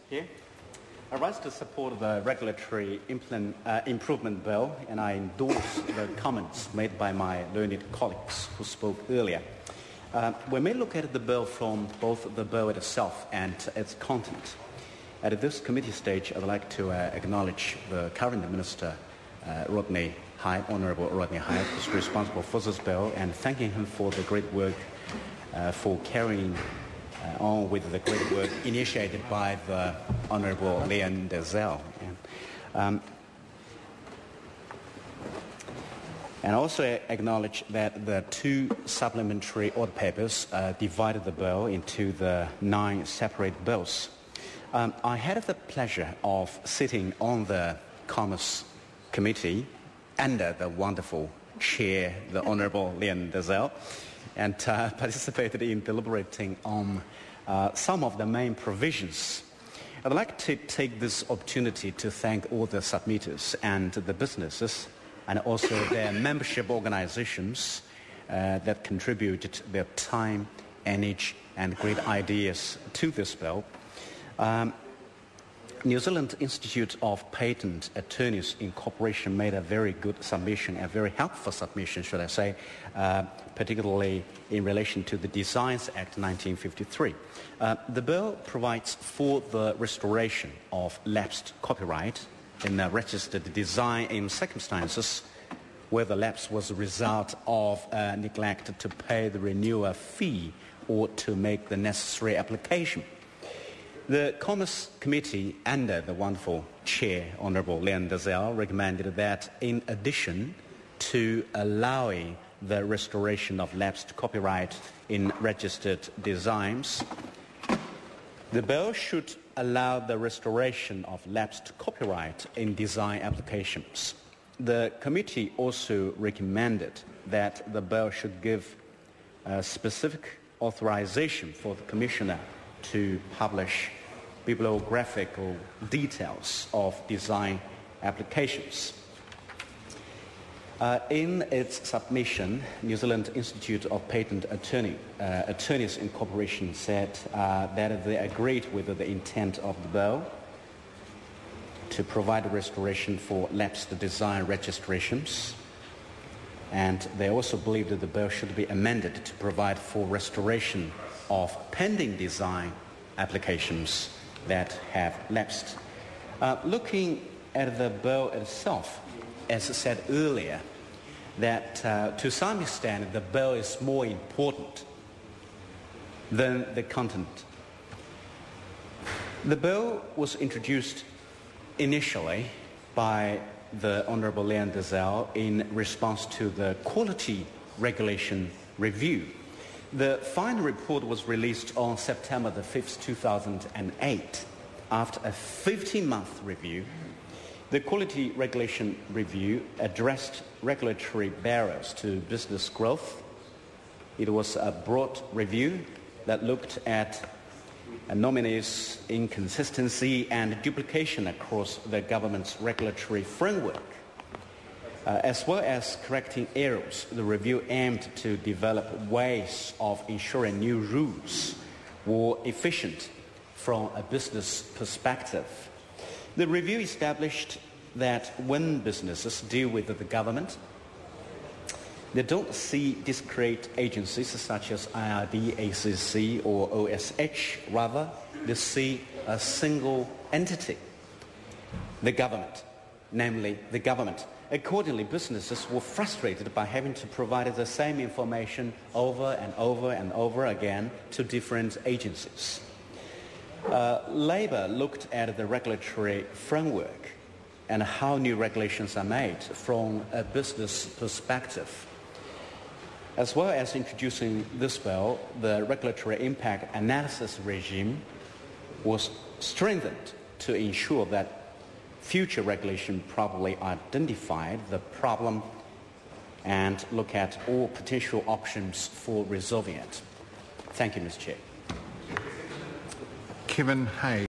Here. I rise to support the regulatory improvement bill, and I endorse the comments made by my learned colleagues who spoke earlier. We may look at the bill from both the bill itself and its content. At this committee stage, I'd like to acknowledge the current Minister, Honourable Rodney Hyde, who's responsible for this bill, and thanking him for the great work for carrying on with the great work initiated by the Honourable Leon Dazelle. And also acknowledge that the two supplementary order papers divided the bill into the 9 separate bills. I had the pleasure of sitting on the Commerce Committee under the wonderful chair, the Honourable Leon Dazelle, and participated in deliberating on some of the main provisions. I'd like to take this opportunity to thank all the submitters and the businesses and also their membership organizations that contributed their time, energy, and great ideas to this bill. New Zealand Institute of Patent Attorneys Incorporation made a very good submission, a very helpful submission, should I say, particularly in relation to the Designs Act 1953. The bill provides for the restoration of lapsed copyright in a registered design in circumstances where the lapse was a result of neglect to pay the renewal fee or to make the necessary application. The Commerce Committee, under the wonderful chair, Honourable Leon Dazelle, recommended that in addition to allowing the restoration of lapsed copyright in registered designs, the bill should allow the restoration of lapsed copyright in design applications. The committee also recommended that the bill should give specific authorization for the Commissioner to publish bibliographical details of design applications. In its submission, New Zealand Institute of Patent Attorneys Incorporation said that they agreed with the intent of the bill to provide restoration for lapsed design registrations, and they also believe that the bill should be amended to provide for restoration of pending design applications that have lapsed. Looking at the bill itself, as I said earlier, that to some extent the bill is more important than the content. The bill was introduced initially by the Honourable Leon Dazelle in response to the quality regulation review. The final report was released on September the 5th, 2008. After a 15-month review, the Quality Regulation Review addressed regulatory barriers to business growth. It was a broad review that looked at anomalies, inconsistency, and duplication across the government's regulatory framework. As well as correcting errors, the review aimed to develop ways of ensuring new rules were efficient from a business perspective. The review established that when businesses deal with the government, they don't see discrete agencies such as IRD, ACC, or OSH. Rather, they see a single entity, the government, namely the government. Accordingly, businesses were frustrated by having to provide the same information over and over and over again to different agencies. Labour looked at the regulatory framework and how new regulations are made from a business perspective. As well as introducing this bill, the regulatory impact analysis regime was strengthened to ensure that future regulation properly identified the problem and look at all potential options for resolving it. Thank you, Mr. Chair. Kevin Hay.